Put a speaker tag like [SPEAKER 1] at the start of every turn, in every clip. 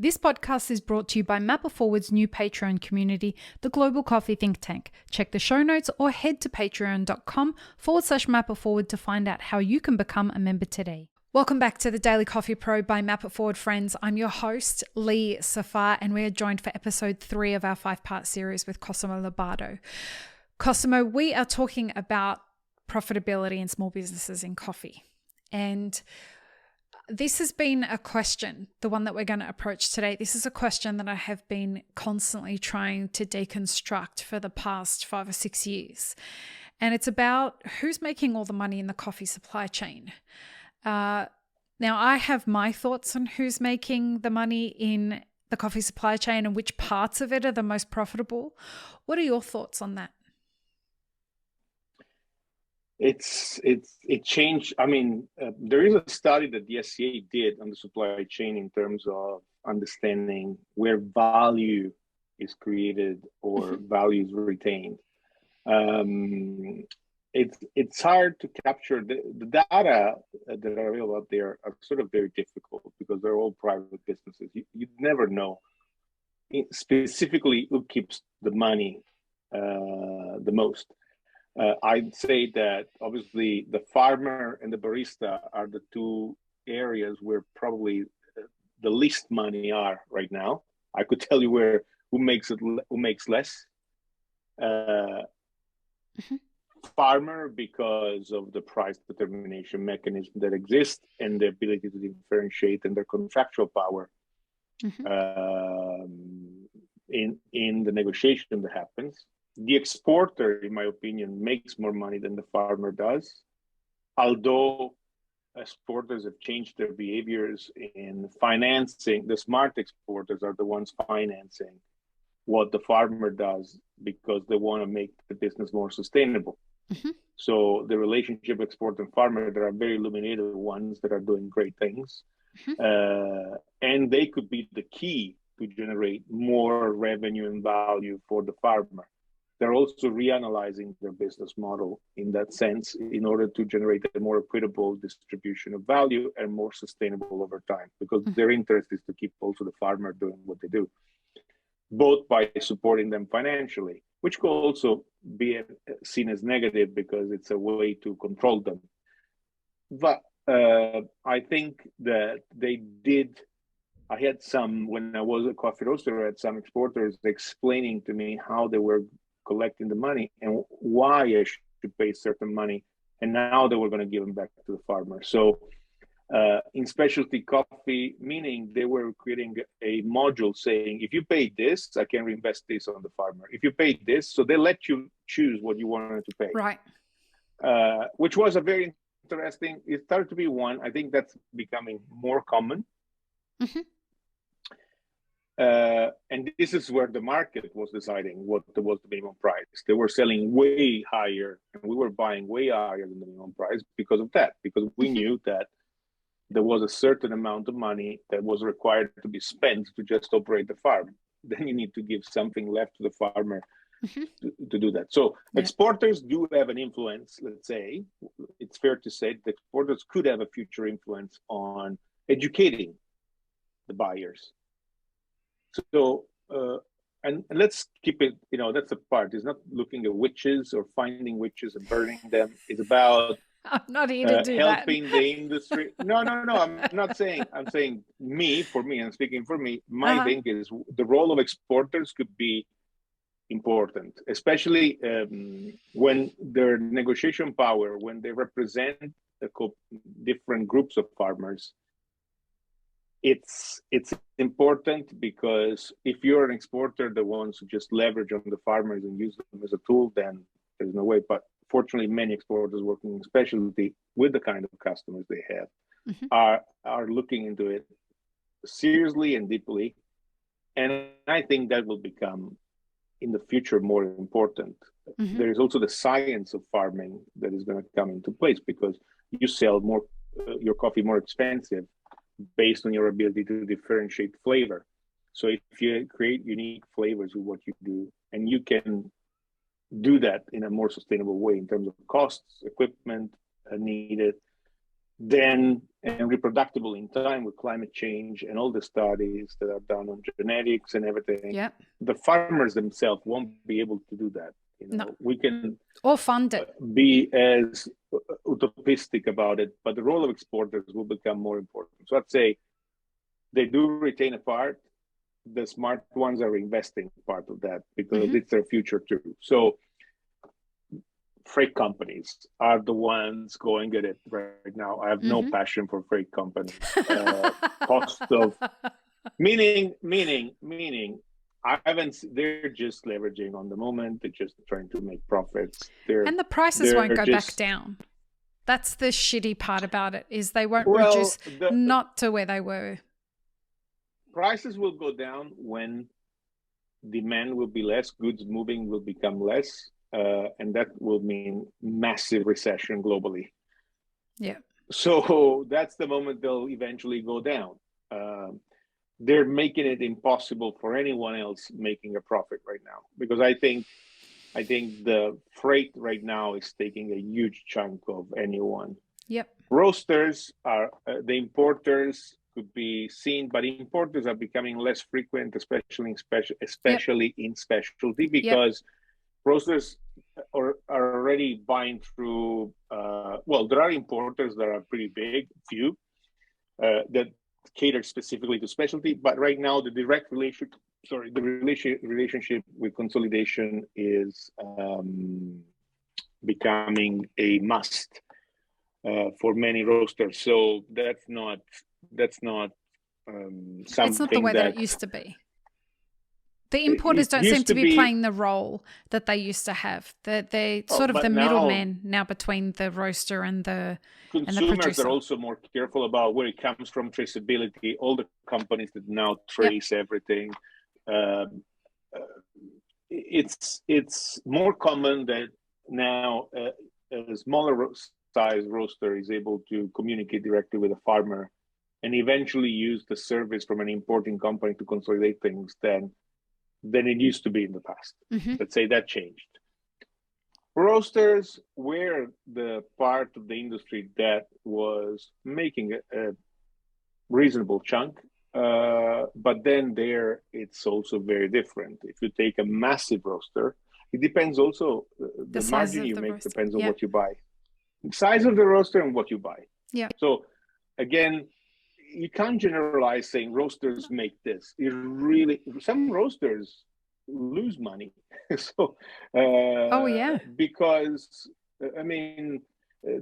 [SPEAKER 1] This podcast is brought to you by Mapper Forward's new Patreon community, the Global Coffee Think Tank. Check the show notes or head to patreon.com/mapperforward to find out how you can become a member today. Welcome back to the Daily Coffee Pro by Mapper Forward, friends. I'm your host, Lee Safar, and we are joined for episode 3 of our 5-part series with Cosimo Libardo. Cosimo, we are talking about profitability in small businesses in coffee. And this has been a question, the one that we're going to approach today. This is a question that I have been constantly trying to deconstruct for the past 5 or 6 years. And it's about who's making all the money in the coffee supply chain. Now, I have my thoughts on who's making the money in the coffee supply chain and which parts of it are the most profitable. What are your thoughts on that?
[SPEAKER 2] It changed. I mean, there is a study that the SCA did on the supply chain in terms of understanding where value is created or value is retained. It's hard to capture. The data that are available out there are sort of very difficult because they're all private businesses. You never know specifically who keeps the money the most. I'd say that obviously the farmer and the barista are the two areas where probably the least money are right now. I could tell you who makes less. Farmer, because of the price determination mechanism that exists and the ability to differentiate and their contractual power in the negotiation that happens. The exporter, in my opinion, makes more money than the farmer does, although exporters have changed their behaviors in financing. The smart exporters are the ones financing what the farmer does because they want to make the business more sustainable. So the relationship exporter and farmer, there are very illuminated ones that are doing great things. And they could be the key to generate more revenue and value for the farmer. They're also reanalyzing their business model in that sense in order to generate a more equitable distribution of value and more sustainable over time, because their interest is to keep also the farmer doing what they do, both by supporting them financially, which could also be seen as negative because it's a way to control them. But I think that they did. I had some, when I was a coffee roaster, I had some exporters explaining to me how they were collecting the money and why I should pay certain money, and now they were going to give them back to the farmer. So in specialty coffee, meaning they were creating a module saying, if you pay this, I can reinvest this on the farmer. If you pay this, so they let you choose what you wanted to pay.
[SPEAKER 1] Right.
[SPEAKER 2] Which was a very interesting, it started to be one. I think that's becoming more common. And this is where the market was deciding what was the minimum price. They were selling way higher, and we were buying way higher than the minimum price because of that, because we knew that there was a certain amount of money that was required to be spent to just operate the farm. Then you need to give something left to the farmer to do that. So exporters do have an influence, let's say. It's fair to say that exporters could have a future influence on educating the buyers. So, and let's keep it, that's a part. It's not looking at witches or finding witches and burning them. It's about
[SPEAKER 1] I'm not here to do
[SPEAKER 2] helping
[SPEAKER 1] that.
[SPEAKER 2] the industry. No. I'm not saying, I'm speaking for me. My thing is the role of exporters could be important, especially when their negotiation power, when they represent different groups of farmers. It's important because if you're an exporter, the ones who just leverage on the farmers and use them as a tool, then there's no way. But fortunately, many exporters working in specialty with the kind of customers they have are looking into it seriously and deeply. And I think that will become in the future more important. There is also the science of farming that is going to come into place because you sell more your coffee more expensive based on your ability to differentiate flavor. So if you create unique flavors with what you do, and you can do that in a more sustainable way in terms of costs, equipment needed, then and reproducible in time with climate change and all the studies that are done on genetics and everything.
[SPEAKER 1] Yep.
[SPEAKER 2] The farmers themselves won't be able to do that.
[SPEAKER 1] No.
[SPEAKER 2] We can
[SPEAKER 1] or fund it.
[SPEAKER 2] Be as utopistic about it, but the role of exporters will become more important. So I'd say they do retain a part. The smart ones are investing part of that because it's their future too. So freight companies are the ones going at it right now. I have no passion for freight companies. Cost of meaning. They're just leveraging on the moment. They're just trying to make profits.
[SPEAKER 1] And the prices won't go back down. That's the shitty part about it, is they won't reduce not to where they were.
[SPEAKER 2] Prices will go down when demand will be less, goods moving will become less, and that will mean massive recession globally.
[SPEAKER 1] Yeah.
[SPEAKER 2] So that's the moment they'll eventually go down. They're making it impossible for anyone else making a profit right now, because I think the freight right now is taking a huge chunk of anyone.
[SPEAKER 1] Yep.
[SPEAKER 2] Roasters are the importers could be seen, but importers are becoming less frequent, especially in specialty, because roasters are already buying through. There are importers that are pretty big, few that cater specifically to specialty, but right now the direct relationship with consolidation is becoming a must for many roasters. So that's not something.
[SPEAKER 1] It's not the way that it used to be. The importers don't seem to be playing the role that they used to have. They're sort of the middleman now between the roaster and the
[SPEAKER 2] consumers are also more careful about where it comes from. Traceability, all the companies that now trace everything. It's more common that now a smaller size roaster is able to communicate directly with a farmer and eventually use the service from an importing company to consolidate things than it used to be in the past. Let's say that changed. Roasters were the part of the industry that was making a reasonable chunk, but then there it's also very different. If you take a massive roaster, it depends also, the margin you make depends on what you buy. The size of the roaster and what you buy.
[SPEAKER 1] Yeah.
[SPEAKER 2] So again, you can't generalize saying roasters make this. Some roasters lose money. So, because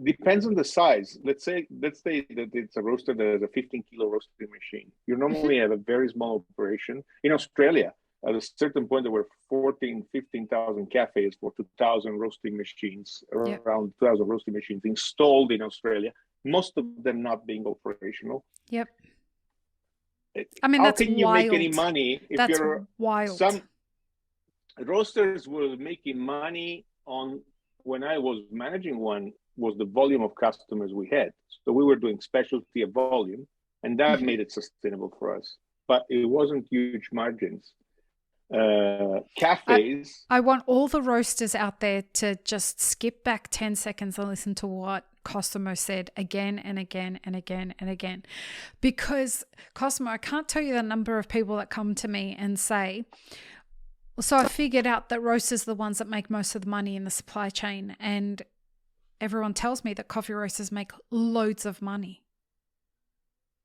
[SPEAKER 2] depends on the size. Let's say that it's a roaster that has a 15-kilo roasting machine. You normally have a very small operation. In Australia, at a certain point, there were 15,000 cafes for 2,000 roasting machines, around 2,000 roasting machines installed in Australia. Most of them not being operational.
[SPEAKER 1] Yep.
[SPEAKER 2] How can you make any money if
[SPEAKER 1] that's
[SPEAKER 2] you're
[SPEAKER 1] wild?
[SPEAKER 2] Some roasters were making money on, when I was managing one, was the volume of customers we had. So we were doing specialty at volume, and that made it sustainable for us. But it wasn't huge margins. Cafes.
[SPEAKER 1] I want all the roasters out there to just skip back 10 seconds and listen to what Cosimo said again and again and again and again. Because, Cosimo, I can't tell you the number of people that come to me and say, so I figured out that roasters are the ones that make most of the money in the supply chain. And everyone tells me that coffee roasters make loads of money.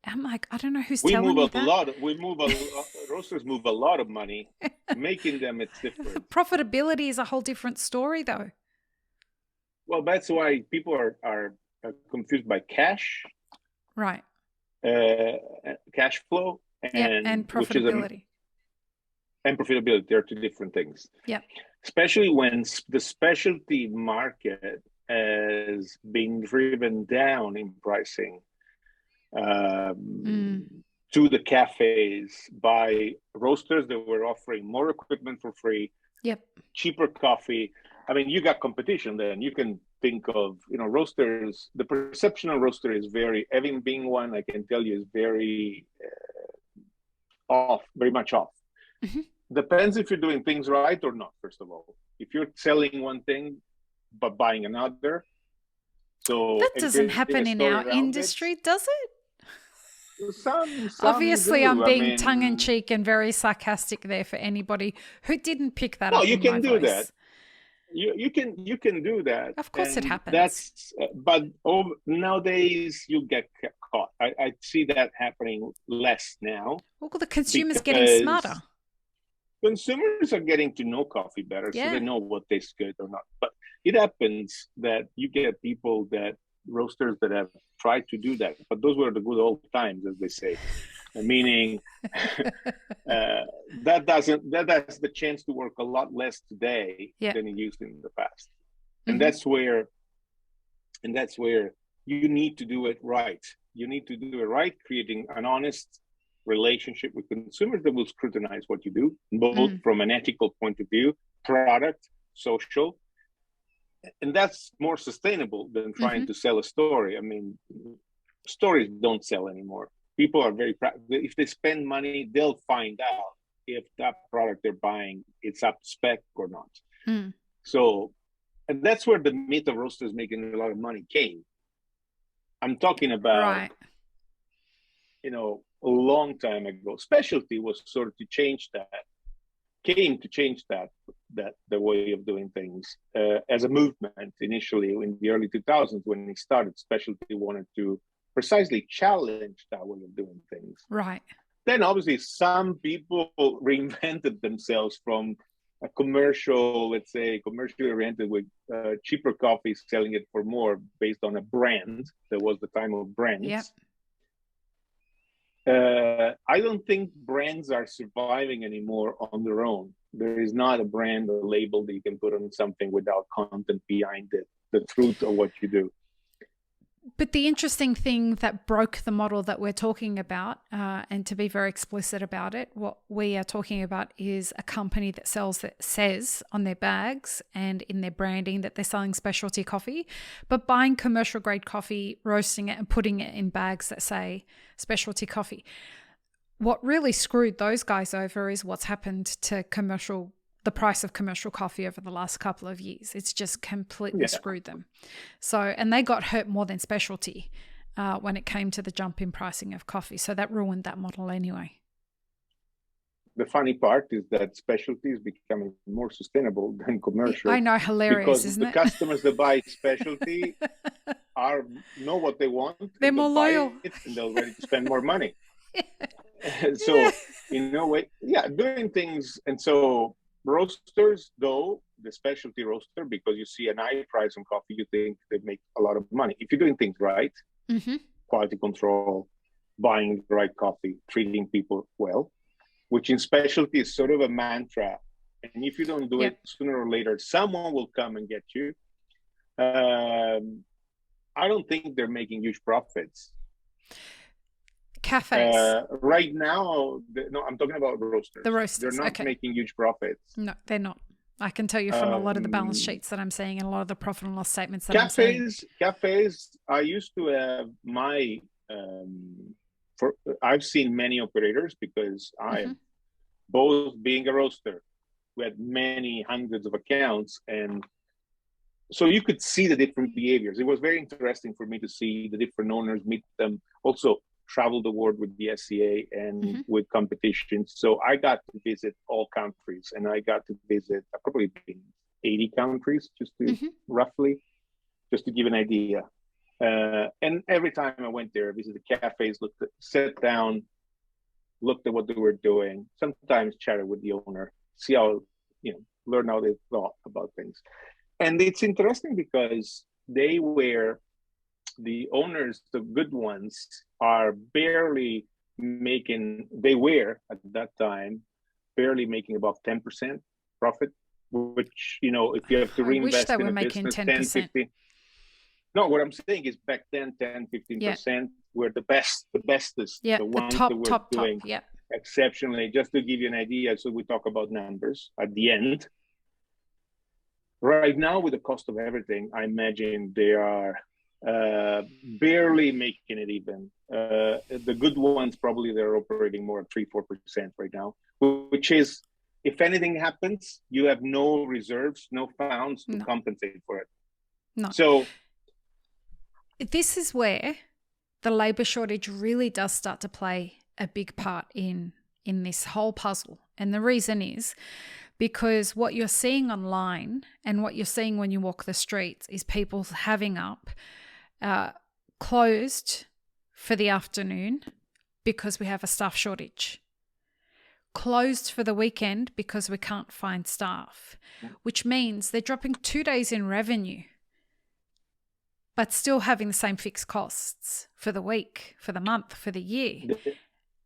[SPEAKER 1] I'm like, I don't know who's telling me that.
[SPEAKER 2] Roasters move a lot of money. Making them, it's different.
[SPEAKER 1] Profitability is a whole different story, though.
[SPEAKER 2] Well, that's why people are confused by cash.
[SPEAKER 1] Right.
[SPEAKER 2] Cash flow
[SPEAKER 1] and profitability.
[SPEAKER 2] And profitability are two different things.
[SPEAKER 1] Yeah.
[SPEAKER 2] Especially when the specialty market has been driven down in pricing to the cafes by roasters that were offering more equipment for free, cheaper coffee. I mean, you got competition then. You can think of, roasters. The perception of roaster is having been one, I can tell you, is very very much off. Depends if you're doing things right or not, first of all. If you're selling one thing but buying another, So
[SPEAKER 1] That doesn't
[SPEAKER 2] creating a
[SPEAKER 1] happen in
[SPEAKER 2] story
[SPEAKER 1] our
[SPEAKER 2] around
[SPEAKER 1] industry, does it?
[SPEAKER 2] it. Some
[SPEAKER 1] Obviously,
[SPEAKER 2] do.
[SPEAKER 1] I'm
[SPEAKER 2] I
[SPEAKER 1] being
[SPEAKER 2] mean,
[SPEAKER 1] tongue-in-cheek and very sarcastic there for anybody who didn't pick that
[SPEAKER 2] no,
[SPEAKER 1] up
[SPEAKER 2] you
[SPEAKER 1] in my
[SPEAKER 2] can do that.
[SPEAKER 1] voice.
[SPEAKER 2] You can do that,
[SPEAKER 1] Of course it
[SPEAKER 2] and
[SPEAKER 1] happens.
[SPEAKER 2] but nowadays you get caught. I see that happening less now
[SPEAKER 1] Well, the consumer's getting smarter.
[SPEAKER 2] because consumers are getting to know coffee better, so
[SPEAKER 1] Yeah.
[SPEAKER 2] they know what tastes good or not. But it happens that you get people that roasters that have tried to do that, but those were the good old times, as they say. Meaning, that has the chance to work a lot less today
[SPEAKER 1] Yeah.
[SPEAKER 2] than it used in the past,
[SPEAKER 1] Mhm.
[SPEAKER 2] and that's where you need to do it right. You need to do it right, creating an honest relationship with consumers that will scrutinize what you do, both from an ethical point of view, product, social, and that's more sustainable than trying to sell a story. I mean, stories don't sell anymore. People are very if they spend money, they'll find out if that product they're buying it's up to spec or not. So, and that's where the myth of roasters making a lot of money came. I'm talking about, a long time ago. Specialty was sort of to change that, came to change that the way of doing things as a movement initially in the early 2000s when it started. Specialty wanted to precisely challenge that way of doing things.
[SPEAKER 1] Right.
[SPEAKER 2] Then obviously some people reinvented themselves from a commercial, let's say, commercially oriented with cheaper coffee, selling it for more based on a brand. There was the time of brands.
[SPEAKER 1] Yep.
[SPEAKER 2] I don't think brands are surviving anymore on their own. There is not a brand or label that you can put on something without content behind it, the truth of what you do.
[SPEAKER 1] But the interesting thing that broke the model that we're talking about, and to be very explicit about it, what we are talking about is a company that says on their bags and in their branding that they're selling specialty coffee, but buying commercial grade coffee, roasting it and putting it in bags that say specialty coffee. What really screwed those guys over is what's happened to the price of commercial coffee over the last couple of years. It's just completely screwed them. So, and they got hurt more than specialty when it came to the jump in pricing of coffee. So that ruined that model anyway.
[SPEAKER 2] The funny part is that specialty is becoming more sustainable than commercial.
[SPEAKER 1] I know, hilarious, isn't it?
[SPEAKER 2] Because the customers that buy specialty know what they want.
[SPEAKER 1] They're more loyal.
[SPEAKER 2] And they're ready to spend more money. So, doing things. And so roasters, though, the specialty roaster, because you see an high price on coffee, you think they make a lot of money. If you're doing things right, quality control, buying the right coffee, treating people well, which in specialty is sort of a mantra. And if you don't do it, sooner or later, someone will come and get you. I don't think they're making huge profits.
[SPEAKER 1] Cafes.
[SPEAKER 2] Right now, I'm talking about roasters.
[SPEAKER 1] The roasters.
[SPEAKER 2] They're not making huge profits.
[SPEAKER 1] No, they're not. I can tell you from a lot of the balance sheets that I'm seeing and a lot of the profit and loss statements that I'm seeing.
[SPEAKER 2] Cafes, I used to have I've seen many operators because both being a roaster, we had many hundreds of accounts, and so you could see the different behaviors. It was very interesting for me to see the different owners, meet them, also travel the world with the SCA and with competitions. So I got to visit all countries, and I got to visit probably 80 countries, just to just to give an idea. And every time I went there, I visited cafes, sat down, looked at what they were doing, sometimes chatted with the owner, see how, learn how they thought about things. And it's interesting because the owners, the good ones, are barely making, they were at that time, barely making about 10% profit, which, if you have to reinvest in a business, 10, 15. No, what I'm saying is back then, 10, 15% were the bestest, the ones that were doing exceptionally. Just to give you an idea, so we talk about numbers at the end. Right now, with the cost of everything, I imagine they are barely making it even. The good ones, probably they're operating more at 3-4% right now, which is, if anything happens, you have no reserves, no funds to compensate for it.
[SPEAKER 1] No.
[SPEAKER 2] So
[SPEAKER 1] this is where the labor shortage really does start to play a big part in this whole puzzle. And the reason is because what you're seeing online and what you're seeing when you walk the streets is people having up closed for the afternoon because we have a staff shortage. Closed for the weekend because we can't find staff, which means they're dropping 2 days in revenue, but still having the same fixed costs for the week, for the month, for the year.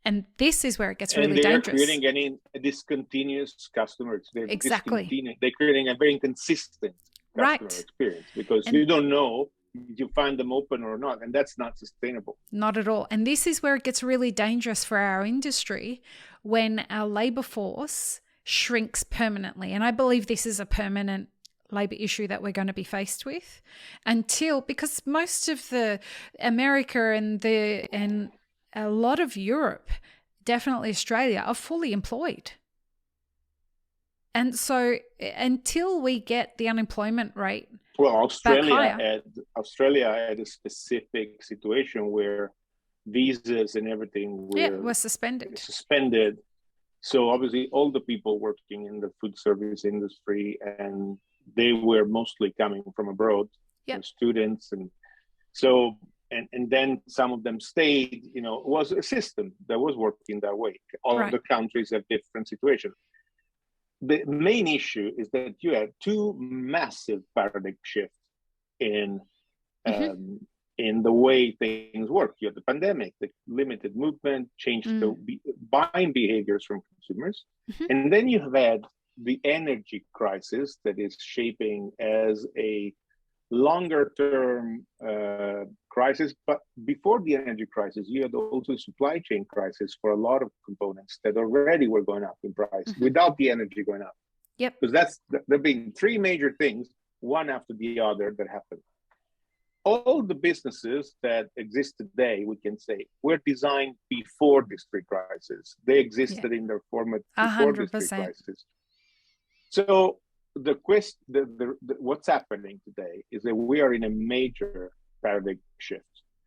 [SPEAKER 1] And this is where it gets really dangerous.
[SPEAKER 2] And they're creating a discontinuous customer experience.
[SPEAKER 1] Exactly.
[SPEAKER 2] They're creating a very inconsistent customer experience because you don't know if you find them open or not. And that's not sustainable.
[SPEAKER 1] Not at all. And this is where it gets really dangerous for our industry when our labor force shrinks permanently. And I believe this is a permanent labor issue that we're going to be faced with because most of the America and a lot of Europe, definitely Australia, are fully employed. And so until we get the unemployment rate
[SPEAKER 2] Australia had a specific situation where visas and everything
[SPEAKER 1] were suspended.
[SPEAKER 2] So obviously all the people working in the food service industry, and they were mostly coming from abroad, students. And so and then some of them stayed, it was a system that was working that way. All the countries have different situations. The main issue is that you have two massive paradigm shifts in the way things work. You have the pandemic, the limited movement, changed the buying behaviors from consumers. And then you have had the energy crisis that is shaping as a longer term crisis. But before the energy crisis, you had also a supply chain crisis for a lot of components that already were going up in price without the energy going up.
[SPEAKER 1] Yep.
[SPEAKER 2] Because there have been three major things, one after the other, that happened. All the businesses that exist today, we can say, were designed before this three crises. They existed in their format before this three crisis. So what's happening today is that we are in a major paradigm shift.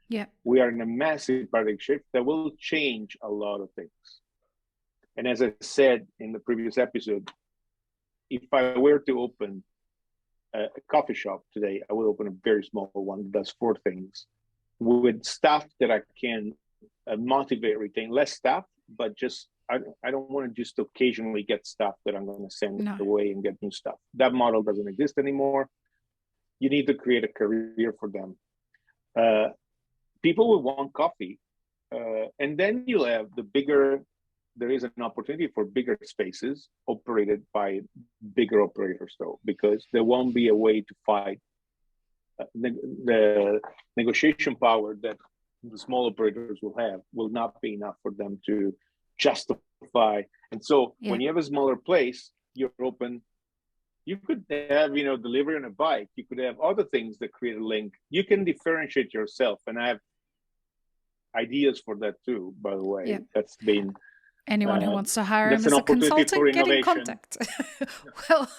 [SPEAKER 1] Yeah,
[SPEAKER 2] we are in a massive paradigm shift that will change a lot of things. And as I said in the previous episode, if I were to open a coffee shop today, I would open a very small one that does 4 things with staff that I can motivate, retain less staff, but just I don't want to just occasionally get stuff that I'm going to send away and get new stuff. That model doesn't exist anymore. You need to create a career for them. People will want coffee. And then you'll have there is an opportunity for bigger spaces operated by bigger operators though, because there won't be a way to fight the negotiation power that the small operators will not be enough for them to justify. And so when you have a smaller place, you're open. You could have, delivery on a bike. You could have other things that create a link. You can differentiate yourself. And I have ideas for that too, by the way.
[SPEAKER 1] Yeah.
[SPEAKER 2] That's been...
[SPEAKER 1] Anyone who wants to hire him as a consultant, get in contact. Well,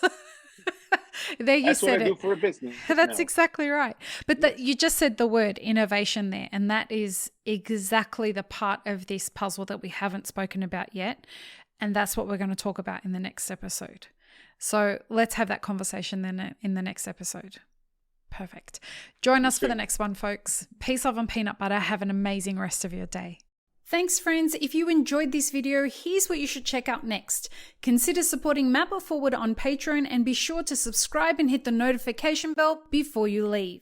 [SPEAKER 1] there you
[SPEAKER 2] That's
[SPEAKER 1] said
[SPEAKER 2] what I do for a business.
[SPEAKER 1] That's exactly right. But you just said the word innovation there, and that is exactly the part of this puzzle that we haven't spoken about yet. And that's what we're going to talk about in the next episode. So let's have that conversation then in the next episode. Perfect. Join us for the next one, folks. Peace, love, and peanut butter. Have an amazing rest of your day. Thanks, friends. If you enjoyed this video, here's what you should check out next. Consider supporting Map It Forward on Patreon and be sure to subscribe and hit the notification bell before you leave.